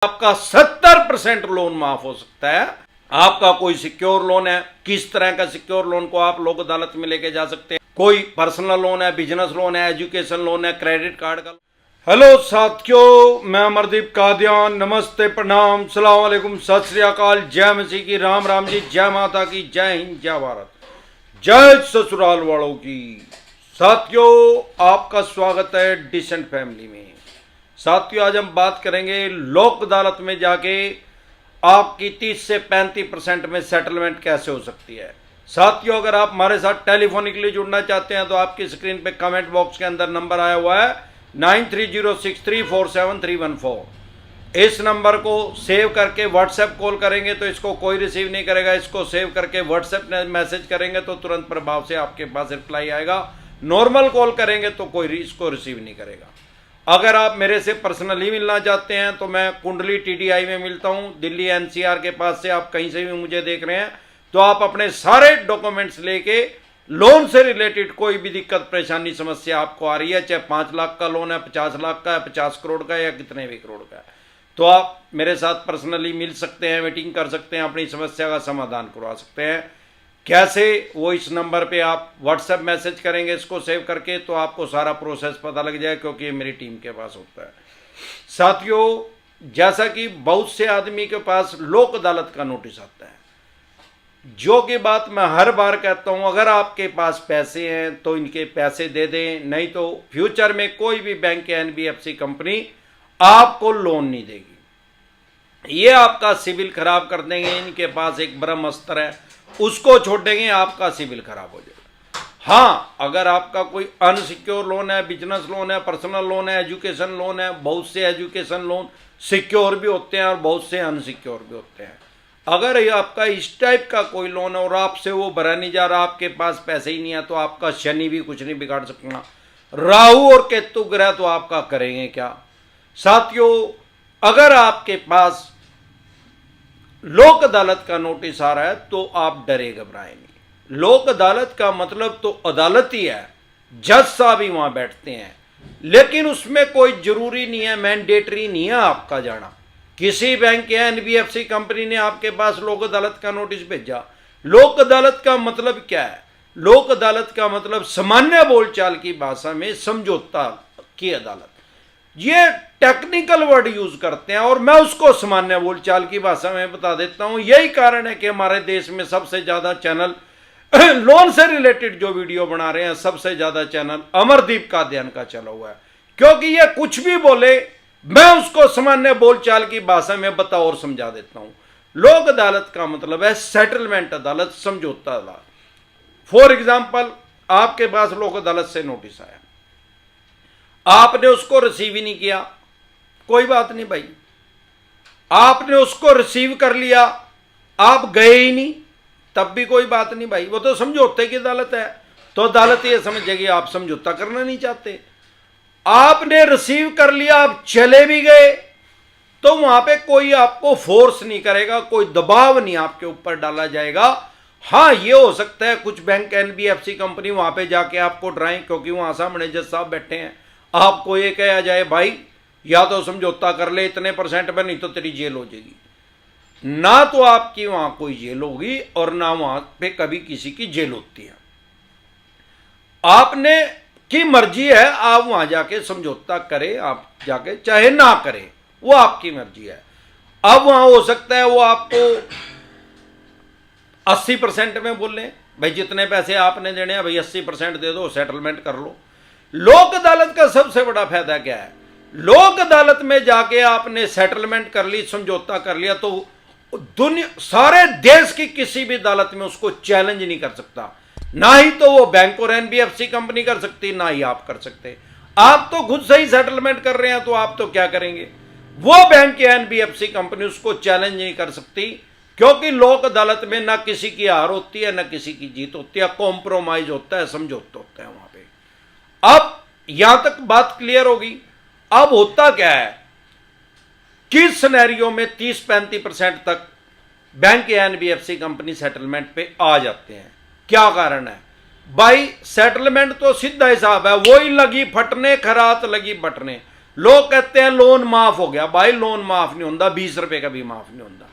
आपका 70% लोन माफ हो सकता है। आपका कोई सिक्योर लोन है, किस तरह का सिक्योर लोन को आप लोक अदालत में लेके जा सकते हैं। कोई पर्सनल लोन है, बिजनेस लोन है, एजुकेशन लोन है, क्रेडिट कार्ड का। हेलो साथियों, मैं अमरदीप कादियान। नमस्ते, प्रणाम, सलाम अलैकुम, सत श्री अकाल, जय मसीह की, राम राम जी, जय माता की, जय हिंद, जय भारत, जय ससुराल वालों की। साथियों, आपका स्वागत है डिसेंट फैमिली में। साथियों, आज हम बात करेंगे लोक अदालत में जाके आपकी 30 से 35% में सेटलमेंट कैसे हो सकती है। साथियों, अगर आप हमारे साथ टेलीफोनिकली जुड़ना चाहते हैं तो आपकी स्क्रीन पे कमेंट बॉक्स के अंदर नंबर आया हुआ है 9306347314। इस नंबर को सेव करके व्हाट्सएप कॉल करेंगे तो इसको कोई रिसीव नहीं करेगा। इसको सेव करके व्हाट्सएप मैसेज करेंगे तो तुरंत प्रभाव से आपके पास रिप्लाई आएगा। नॉर्मल कॉल करेंगे तो कोई इसको रिसीव नहीं करेगा। अगर आप मेरे से पर्सनली मिलना चाहते हैं तो मैं कुंडली टीडीआई में मिलता हूं, दिल्ली एनसीआर के पास से। आप कहीं से भी मुझे देख रहे हैं तो आप अपने सारे डॉक्यूमेंट्स लेके लोन से रिलेटेड कोई भी दिक्कत परेशानी समस्या आपको आ रही है, चाहे 5 लाख का लोन है, 50 लाख का है, 50 करोड़ का है या कितने भी करोड़ का है, तो आप मेरे साथ पर्सनली मिल सकते हैं, मीटिंग कर सकते हैं, अपनी समस्या का समाधान करवा सकते हैं। कैसे? वो इस नंबर पे आप व्हाट्सएप मैसेज करेंगे इसको सेव करके तो आपको सारा प्रोसेस पता लग जाए, क्योंकि ये मेरी टीम के पास होता है। साथियों, जैसा कि बहुत से आदमी के पास लोक अदालत का नोटिस आता है, जो कि बात मैं हर बार कहता हूं, अगर आपके पास पैसे हैं तो इनके पैसे दे दें, नहीं तो फ्यूचर में कोई भी बैंक या एनबीएफसी कंपनी आपको लोन नहीं देगी। ये आपका सिविल खराब कर देंगे। इनके पास एक ब्रह्मास्त्र है, उसको छोड़ देंगे, आपका सिविल खराब हो जाएगा। हाँ, अगर आपका कोई अनसिक्योर लोन है, बिजनेस लोन है, पर्सनल लोन है, एजुकेशन लोन है, बहुत से एजुकेशन लोन सिक्योर भी होते हैं और बहुत से अनसिक्योर भी होते हैं। अगर ये आपका इस टाइप का कोई लोन है और आपसे वो भरा नहीं जा रहा, आपके पास पैसे ही नहीं है, तो आपका शनि भी कुछ नहीं बिगाड़ सकता, राहु और केतु ग्रह तो आपका करेंगे क्या। साथियों, अगर आपके पास लोक अदालत का नोटिस आ रहा है तो आप डरे घबराए नहीं। लोक अदालत का मतलब तो अदालत ही है, जज साहब ही वहां बैठते हैं, लेकिन उसमें कोई जरूरी नहीं है, मैंडेटरी नहीं है आपका जाना। किसी बैंक या एनबीएफसी कंपनी ने आपके पास लोक अदालत का नोटिस भेजा। लोक अदालत का मतलब क्या है? लोक अदालत का मतलब सामान्य बोलचाल की भाषा में समझौता की अदालत। ये टेक्निकल वर्ड यूज करते हैं और मैं उसको सामान्य बोलचाल की भाषा में बता देता हूं। यही कारण है कि हमारे देश में सबसे ज्यादा चैनल लोन से रिलेटेड जो वीडियो बना रहे हैं, सबसे ज्यादा चैनल अमरदीप कादियान का चला हुआ है, क्योंकि ये कुछ भी बोले मैं उसको सामान्य बोलचाल की भाषा में बता और समझा देता हूं। लोक अदालत का मतलब है सेटलमेंट अदालत, समझौता अदालत। फॉर एग्जाम्पल, आपके पास लोक अदालत से नोटिस आया, आपने उसको रिसीव ही नहीं किया, कोई बात नहीं भाई। आपने उसको रिसीव कर लिया, आप गए ही नहीं, तब भी कोई बात नहीं भाई, वो तो समझौते की अदालत है, तो अदालत ये समझेगी आप समझौता करना नहीं चाहते। आपने रिसीव कर लिया, आप चले भी गए, तो वहां पे कोई आपको फोर्स नहीं करेगा, कोई दबाव नहीं आपके ऊपर डाला जाएगा। हाँ, ये हो सकता है कुछ बैंक एनबीएफसी कंपनी वहां पे जाके आपको डराएं, क्योंकि वहां सामने जज साहब बैठे हैं, आपको ये कहा जाए भाई या तो समझौता कर ले इतने %, में नहीं तो तेरी जेल हो जाएगी। ना तो आपकी वहां कोई जेल होगी और ना वहां पे कभी किसी की जेल होती है। आपने की मर्जी है, आप वहां जाके समझौता करें, आप जाके चाहे ना करें, वो आपकी मर्जी है। अब वहां हो सकता है वो आपको 80% में बोले भाई जितने पैसे आपने देने हैं भाई 80% दे दो, सेटलमेंट कर लो। लोक अदालत का सबसे बड़ा फायदा क्या है? लोक अदालत में जाके आपने सेटलमेंट कर ली, समझौता कर लिया, तो दुनिया सारे देश की किसी भी अदालत में उसको चैलेंज नहीं कर सकता। ना ही तो वो बैंक और एनबीएफसी कंपनी कर सकती, ना ही आप कर सकते। आप तो खुद से ही सेटलमेंट कर रहे हैं, तो आप तो क्या करेंगे? वो बैंक या एनबीएफसी कंपनी उसको चैलेंज नहीं कर सकती, क्योंकि लोक अदालत में ना किसी की हार होती है ना किसी की जीत होती है, कॉम्प्रोमाइज होता है, समझौता होता है वहां पे। अब यहां तक बात क्लियर होगी। अब होता क्या है, किस सिनेरियो में 30-35% तक बैंक या एनबीएफसी कंपनी सेटलमेंट पे आ जाते हैं? क्या कारण है भाई? सेटलमेंट तो सीधा हिसाब है, वही लगी फटने खरात लगी बटने। लोग कहते हैं लोन माफ हो गया। भाई लोन माफ नहीं होता, 20 रुपए का भी माफ नहीं होता।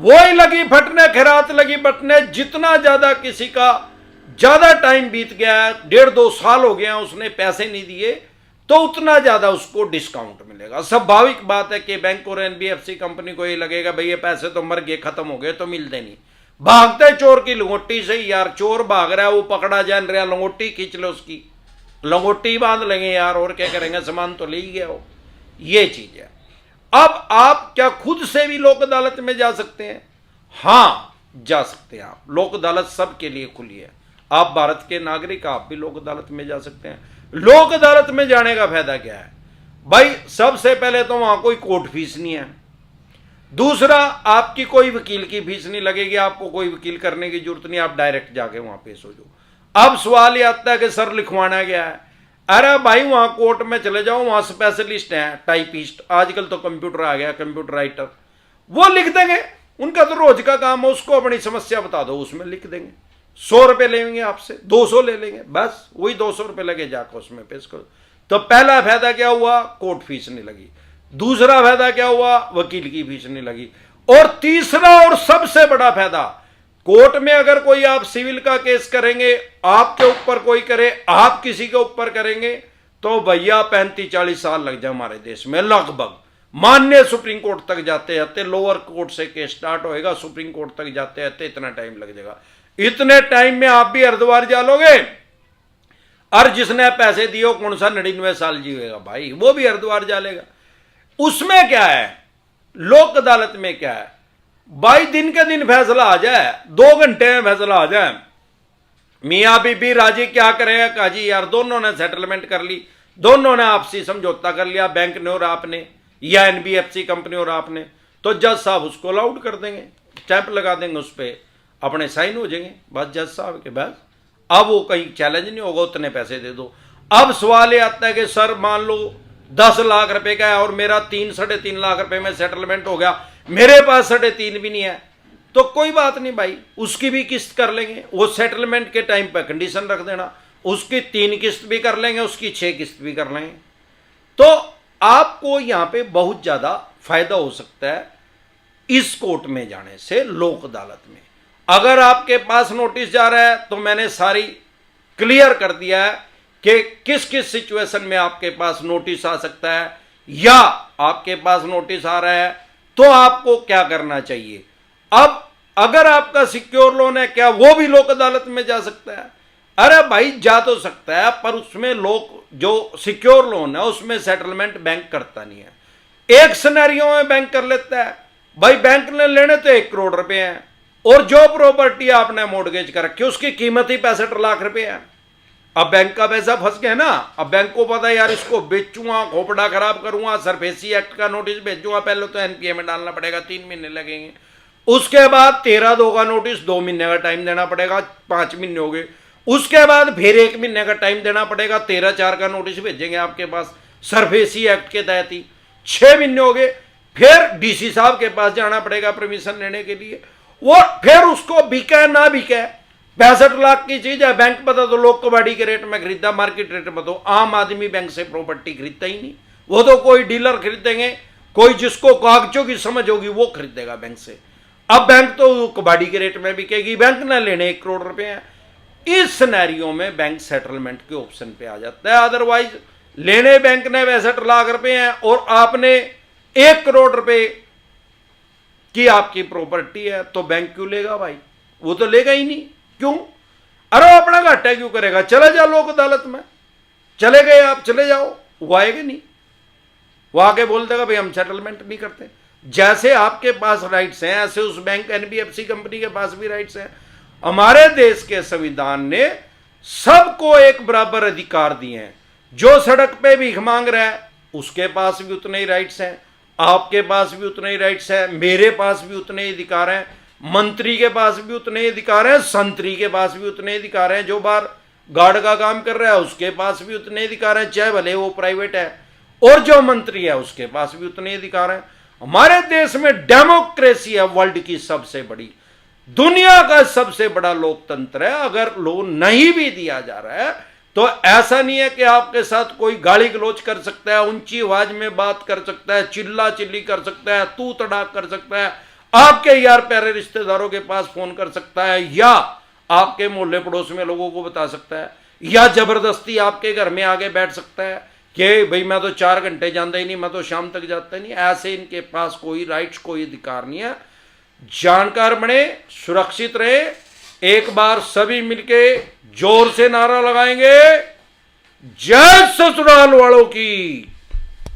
वही लगी फटने, खैरात लगी बटने। जितना ज्यादा किसी का ज्यादा टाइम बीत गया है, 1.5-2 साल हो गया उसने पैसे नहीं दिए, तो उतना ज्यादा उसको डिस्काउंट मिलेगा। स्वाभाविक बात है कि बैंक और एनबीएफसी कंपनी को ये लगेगा भाई ये पैसे तो मर गए, खत्म हो गए, तो मिलते नहीं। भागते चोर की लंगोटी से यार, चोर भाग रहा है, वो पकड़ा जान रहा, लंगोटी खींच लो उसकी, लंगोटी बांध लेंगे यार, और क्या करेंगे, सामान तो ले ही गया हो। ये चीज है। अब आप क्या खुद से भी लोक अदालत में जा सकते हैं? हां, जा सकते हैं आप। लोक अदालत सबके लिए खुली है। आप भारत के नागरिक, आप भी लोक अदालत में जा सकते हैं। लोक अदालत में जाने का फायदा क्या है भाई? सबसे पहले तो वहां कोई कोर्ट फीस नहीं है। दूसरा, आपकी कोई वकील की फीस नहीं लगेगी, आपको कोई वकील करने की जरूरत नहीं, आप डायरेक्ट जाके वहां पेश हो जाओ। अब सवाल यह आता है कि सर लिखवाना क्या है? अरे भाई वहां कोर्ट में चले जाओ, वहां स्पेशलिस्ट हैं, टाइपिस्ट, आजकल तो कंप्यूटर आ गया, कंप्यूटर राइटर, वो लिख देंगे। उनका तो रोज का काम है, उसको अपनी समस्या बता दो, उसमें लिख देंगे। 100 रुपए लेंगे आपसे, 200 ले लेंगे, बस वही 200 रुपए लगे, जाकर उसमें पेश करो। तो पहला फायदा क्या हुआ? कोर्ट फीस नहीं लगी। दूसरा फायदा क्या हुआ? वकील की फीस नहीं लगी। और तीसरा और सबसे बड़ा फायदा, कोर्ट में अगर कोई आप सिविल का केस करेंगे, आपके ऊपर कोई करे, आप किसी के ऊपर करेंगे, तो भैया 35-40 साल लग जाए हमारे देश में लगभग। मान्य सुप्रीम कोर्ट तक जाते जाते, लोअर कोर्ट से केस स्टार्ट होएगा, सुप्रीम कोर्ट तक जाते जाते इतना टाइम लग जाएगा। इतने टाइम में आप भी हरिद्वार जा लोगे, और जिसने पैसे दिए कौन सा 99 साल जीवेगा भाई, वो भी हरिद्वार जा लेगा। उसमें क्या है? लोक अदालत में क्या है भाई? दिन के दिन फैसला आ जाए, 2 घंटे में फैसला आ जाए। मियां बीबी राजी, क्या करेगा काजी यार, दोनों ने सेटलमेंट कर ली, दोनों ने आपसी समझौता कर लिया, बैंक ने और आपने, या एनबीएफसी कंपनी और आपने, तो जज साहब उसको अलाउड कर देंगे, स्टैंप लगा देंगे, उस पर अपने साइन हो जाएंगे, बस जज साहब के। बस अब वो कहीं चैलेंज नहीं होगा, उतने पैसे दे दो। अब सवाल ये आता है कि सर मान लो 10 लाख रुपए का है और मेरा 3-3.5 लाख रुपए में सेटलमेंट हो गया, मेरे पास 3.5 भी नहीं है, तो कोई बात नहीं भाई, उसकी भी किस्त कर लेंगे। वो सेटलमेंट के टाइम पर कंडीशन रख देना, उसकी 3 किस्त भी कर लेंगे, उसकी 6 किस्त भी कर लेंगे। तो आपको यहां पे बहुत ज्यादा फायदा हो सकता है इस कोर्ट में जाने से, लोक अदालत में। अगर आपके पास नोटिस जा रहा है तो मैंने सारी क्लियर कर दिया है कि किस किस सिचुएशन में आपके पास नोटिस आ सकता है, या आपके पास नोटिस आ रहा है तो आपको क्या करना चाहिए। अब अगर आपका सिक्योर लोन है, क्या वो भी लोक अदालत में जा सकता है? अरे भाई जा तो सकता है, पर उसमें लोग जो सिक्योर लोन है उसमें सेटलमेंट बैंक करता नहीं है। एक सिनेरियो में बैंक कर लेता है भाई, बैंक ने लेने तो 1 करोड़ रुपए हैं, और जो प्रॉपर्टी आपने मॉर्गेज कर रखी उसकी कीमत ही 65 लाख रुपए है। अब बैंक का पैसा फंस गया ना, अब बैंक को पता है यार इसको बेचूंगा, खोपड़ा खराब करूंगा, सरफेसी एक्ट का नोटिस भेजूंगा, पहले तो एनपीए में डालना पड़ेगा, 3 महीने लगेंगे, उसके बाद 13(2) का नोटिस 2 महीने का टाइम देना पड़ेगा, 5 महीने हो गए, उसके बाद फिर 1 महीने का टाइम देना पड़ेगा, 13(4) का नोटिस भेजेंगे आपके पास सरफेसी एक्ट के तहत ही, 6 महीने हो गए, फिर डीसी साहब के पास जाना पड़ेगा परमिशन लेने के लिए, वो फिर उसको बिके ना बिके, 65 लाख की चीज है, बैंक बता दो लोग कबाड़ी के रेट में खरीदा, मार्केट रेट में, तो आम आदमी बैंक से प्रॉपर्टी खरीदता ही नहीं, वो तो कोई डीलर खरीदेंगे, कोई जिसको कागजों की समझ होगी वो खरीदेगा बैंक से। अब बैंक तो कबाड़ी के रेट में बिकेगी, बैंक ना लेने 1 करोड़ रुपए हैं। इस सिनेरियो में बैंक सेटलमेंट के ऑप्शन पे आ जाता है। अदरवाइज लेने बैंक ने 65 लाख रुपए हैं और आपने 1 करोड़ रुपए की आपकी प्रॉपर्टी है, तो बैंक क्यों लेगा भाई? वो तो लेगा ही नहीं। क्यों? अरे अपना घाटा क्यों करेगा? चले जाओ लोक अदालत में, चले गए आप, चले जाओ, वो आएगा नहीं, वो आके बोल देगा भाई हम सेटलमेंट नहीं करते। जैसे आपके पास राइट्स हैं ऐसे उस बैंक एनबीएफसी कंपनी के पास भी राइट्स हैं। हमारे देश के संविधान ने सबको एक बराबर अधिकार दिए हैं। जो सड़क पे भीख मांग रहा है उसके पास भी उतने ही राइट्स हैं, आपके पास भी उतने ही राइट्स हैं, मेरे पास भी उतने ही अधिकार हैं, मंत्री के पास भी उतने ही अधिकार हैं, संतरी के पास भी उतने ही अधिकार हैं, जो बाहर गार्ड का काम कर रहा है उसके पास भी उतने ही अधिकार हैं, चाहे भले वो प्राइवेट है, और जो मंत्री है उसके पास भी उतने ही अधिकार हैं। हमारे देश में डेमोक्रेसी है, वर्ल्ड की सबसे बड़ी, दुनिया का सबसे बड़ा लोकतंत्र है। अगर लोन नहीं भी दिया जा रहा है तो ऐसा नहीं है कि आपके साथ कोई गाली गलौज कर सकता है, ऊंची आवाज में बात कर सकता है, चिल्ला चिल्ली कर सकता है, तू तड़ाक कर सकता है, आपके यार प्यारे रिश्तेदारों के पास फोन कर सकता है, या आपके मोहल्ले पड़ोस में लोगों को बता सकता है, या जबरदस्ती आपके घर में आगे बैठ सकता है कि भाई मैं तो 4 घंटे जानता ही नहीं, मैं तो शाम तक जाता ही नहीं। ऐसे इनके पास कोई राइट्स, कोई अधिकार नहीं है। जानकार बने, सुरक्षित रहे। एक बार सभी मिलके जोर से नारा लगाएंगे, जय ससुराल वालों की।